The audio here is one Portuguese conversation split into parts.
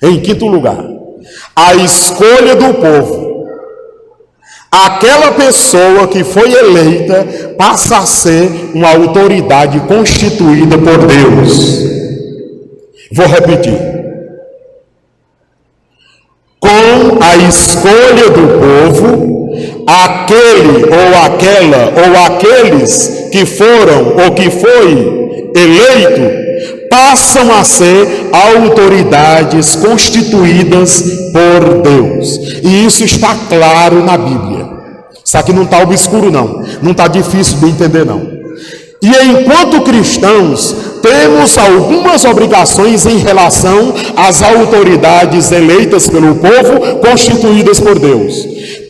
Em quinto lugar, a escolha do povo. Aquela pessoa que foi eleita passa a ser uma autoridade constituída por Deus. Vou repetir. Com a escolha do povo, aquele ou aquela ou aqueles que foram ou que foi eleito passam a ser autoridades constituídas por Deus. E isso está claro na Bíblia. Isso aqui não está obscuro não está difícil de entender não. E enquanto cristãos, temos algumas obrigações em relação às autoridades eleitas pelo povo, constituídas por Deus.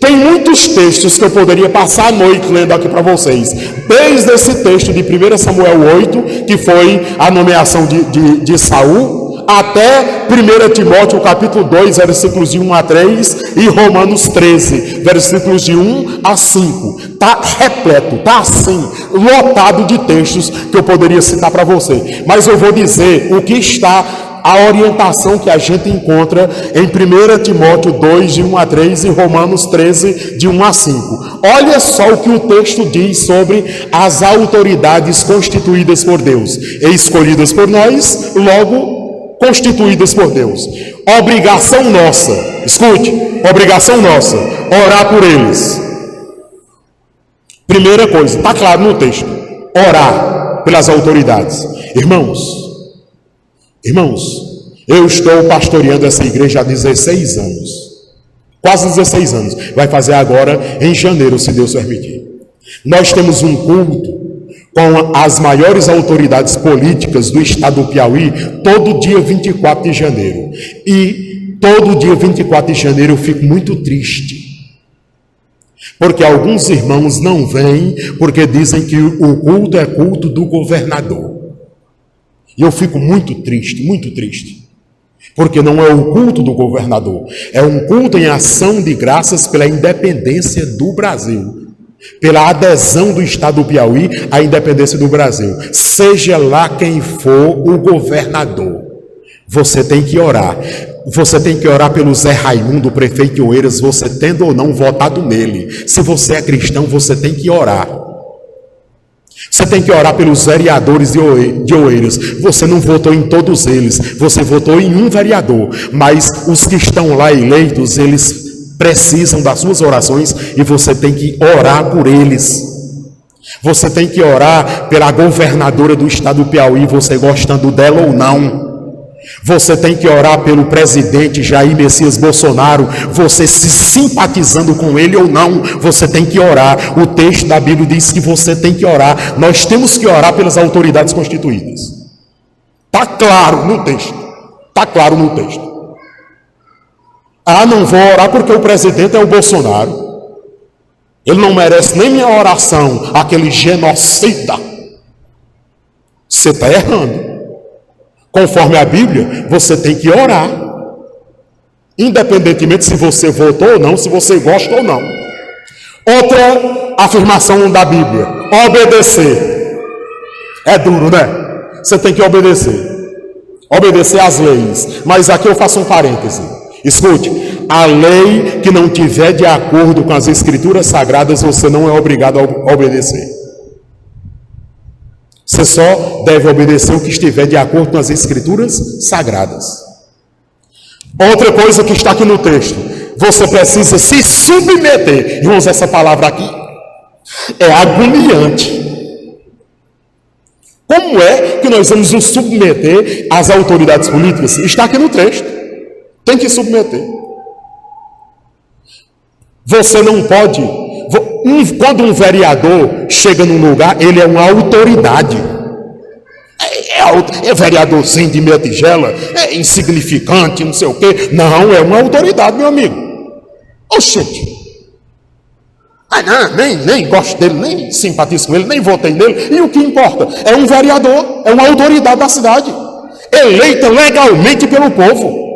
Tem muitos textos que eu poderia passar a noite lendo aqui para vocês. Desde esse texto de 1 Samuel 8, que foi a nomeação de Saul, até 1 Timóteo capítulo 2, versículos de 1 a 3, e Romanos 13, versículos de 1 a 5. Está repleto, está assim, lotado de textos que eu poderia citar para você. Mas eu vou dizer o que está, a orientação que a gente encontra em 1 Timóteo 2, de 1 a 3, e Romanos 13, de 1 a 5. Olha só o que o texto diz sobre as autoridades constituídas por Deus, e escolhidas por nós, logo constituídas por Deus. Obrigação nossa, escute, obrigação nossa, orar por eles. Primeira coisa, está claro no texto, orar pelas autoridades. Irmãos, eu estou pastoreando essa igreja há 16 anos, quase 16 anos, vai fazer agora em janeiro, se Deus permitir. Nós temos um culto com as maiores autoridades políticas do estado do Piauí, todo dia 24 de janeiro. E todo dia 24 de janeiro eu fico muito triste, porque alguns irmãos não vêm, porque dizem que o culto é culto do governador. E eu fico muito triste, porque não é o culto do governador, é um culto em ação de graças pela independência do Brasil, pela adesão do estado do Piauí à independência do Brasil. Seja lá quem for o governador, você tem que orar. Você tem que orar pelo Zé Raimundo, prefeito de Oeiras, você tendo ou não votado nele. Se você é cristão, você tem que orar. Você tem que orar pelos vereadores de Oeiras. Você não votou em todos eles, você votou em um vereador, mas os que estão lá eleitos, eles precisam das suas orações e você tem que orar por eles. Você tem que orar pela governadora do estado do Piauí, você gostando dela ou não. Você tem que orar pelo presidente Jair Messias Bolsonaro, você se simpatizando com ele ou não, você tem que orar. O texto da Bíblia diz que você tem que orar. Nós temos que orar pelas autoridades constituídas. Está claro no texto. Está claro no texto. Ah, não vou orar porque o presidente é o Bolsonaro. Ele não merece nem minha oração, aquele genocida. Você está errando. Conforme a Bíblia, você tem que orar, independentemente se você votou ou não, se você gosta ou não. Outra afirmação da Bíblia: obedecer. É duro, né? Você tem que obedecer às leis. Mas aqui eu faço um parêntese. Escute, a lei que não tiver de acordo com as escrituras sagradas, você não é obrigado a obedecer. Você só deve obedecer o que estiver de acordo com as escrituras sagradas. Outra coisa que está aqui no texto: você precisa se submeter. Irmãos, essa palavra aqui é agoniante. Como é que nós vamos nos submeter às autoridades políticas? Está aqui no texto. Tem que submeter. Você não pode. Quando um vereador chega num lugar, ele é uma autoridade. É vereadorzinho de meia tigela, é insignificante, não sei o quê. Não, é uma autoridade, meu amigo. Oxente. Não, nem gosto dele, nem simpatizo com ele, nem votei nele. E o que importa? É um vereador, é uma autoridade da cidade, eleita legalmente pelo povo.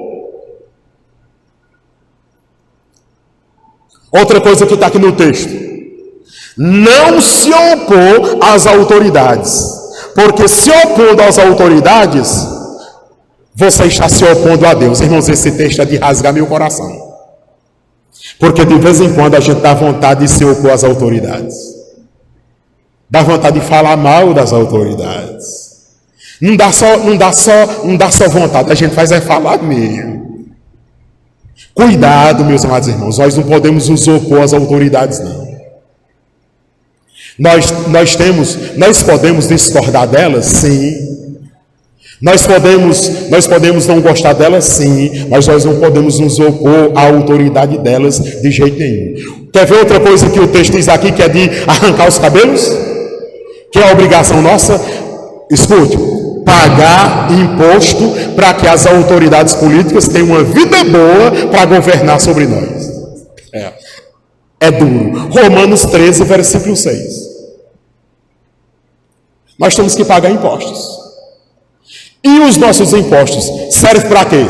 Outra coisa que está aqui no texto: não se opor às autoridades, porque se opondo às autoridades, você está se opondo a Deus. Irmãos, esse texto é de rasgar meu coração. Porque de vez em quando a gente dá vontade de se opor às autoridades. Dá vontade de falar mal das autoridades. Não dá só vontade, a gente faz falar mesmo. Cuidado, meus amados irmãos, nós não podemos nos opor às autoridades, não. Nós podemos discordar delas, sim. Nós podemos não gostar delas, sim, mas nós não podemos nos opor à autoridade delas de jeito nenhum. Quer ver outra coisa que o texto diz aqui, que é de arrancar os cabelos? Que é a obrigação nossa? Escute, pagar imposto para que as autoridades políticas tenham uma vida boa para governar sobre nós. É duro. Romanos 13, versículo 6. Nós temos que pagar impostos. E os nossos impostos servem para quê?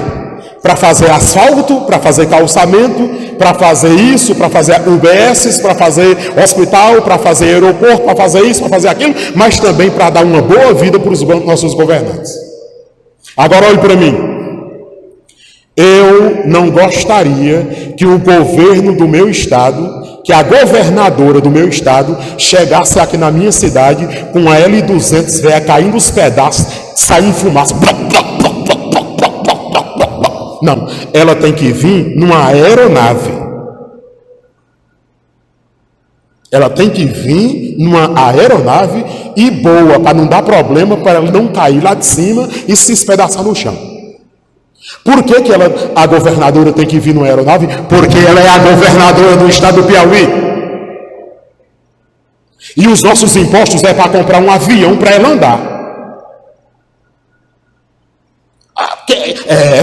Para fazer asfalto, para fazer calçamento, para fazer isso, para fazer UBS, para fazer hospital, para fazer aeroporto, para fazer isso, para fazer aquilo, mas também para dar uma boa vida para os nossos governantes. Agora olhe para mim. Eu não gostaria que o governo do meu estado, que a governadora do meu estado chegasse aqui na minha cidade com a L200 véia caindo os pedaços, saindo fumaça. Não, ela tem que vir numa aeronave. Ela tem que vir numa aeronave e boa, para não dar problema, para ela não cair lá de cima e se espedaçar no chão. Por que a governadora tem que vir numa aeronave? Porque ela é a governadora do estado do Piauí. E os nossos impostos é para comprar um avião para ela andar.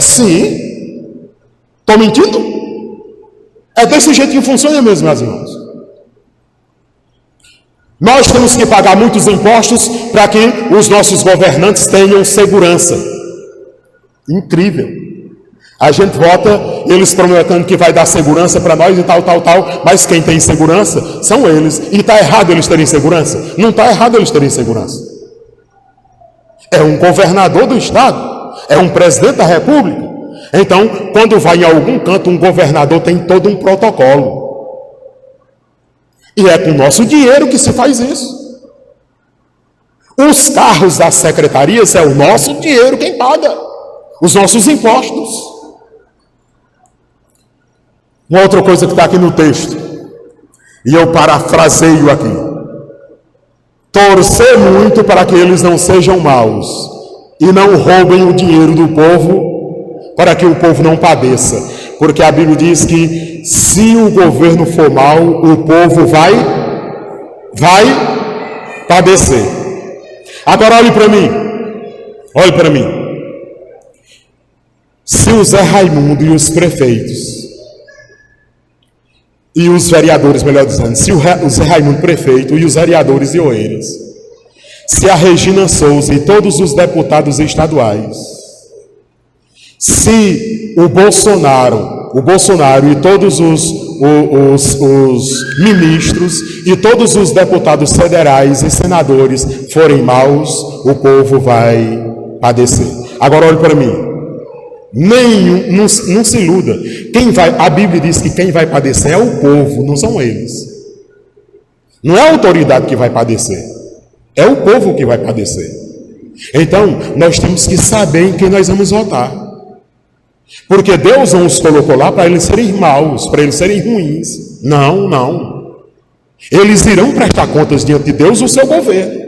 Sim. Estou mentindo? É desse jeito que funciona mesmo, meus irmãos. Nós temos que pagar muitos impostos para que os nossos governantes tenham segurança. Incrível. A gente vota, eles prometendo que vai dar segurança para nós e tal, mas quem tem segurança são eles. E está errado eles terem segurança? Não está errado eles terem segurança. É um governador do estado, é um presidente da república. Então, quando vai em algum canto, um governador tem todo um protocolo. E é com o nosso dinheiro que se faz isso. Os carros das secretarias é o nosso dinheiro quem paga. Os nossos impostos. Uma outra coisa que está aqui no texto, e eu parafraseio aqui: torcer muito para que eles não sejam maus e não roubem o dinheiro do povo, para que o povo não padeça, porque a Bíblia diz que se o governo for mau, o povo vai padecer. Agora olhe para mim. Se o Zé Raimundo e os prefeitos e os vereadores, melhor dizendo, se o Zé Raimundo prefeito e os vereadores de Oeiras, se a Regina Souza e todos os deputados estaduais, se o Bolsonaro e todos os ministros e todos os deputados federais e senadores forem maus, o povo vai padecer. Agora olhe para mim. Não se iluda. A Bíblia diz que quem vai padecer é o povo, não são eles. Não é a autoridade que vai padecer, é o povo que vai padecer. Então, nós temos que saber em quem nós vamos votar. Porque Deus não os colocou lá para eles serem maus, para eles serem ruins. Não. Eles irão prestar contas diante de Deus o seu governo.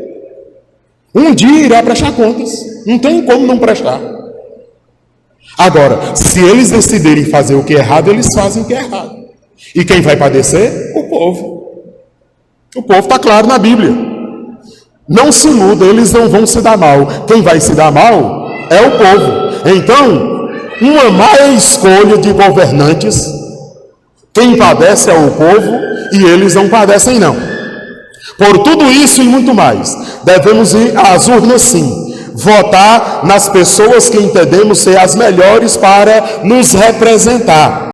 Um dia irá prestar contas. Não tem como não prestar. Agora, se eles decidirem fazer o que é errado, eles fazem o que é errado. E quem vai padecer? O povo. O povo está claro na Bíblia. Não se iluda, eles não vão se dar mal. Quem vai se dar mal é o povo. Então, uma má escolha de governantes, quem padece é o povo e eles não padecem não. Por tudo isso e muito mais, devemos ir às urnas sim, votar nas pessoas que entendemos ser as melhores para nos representar.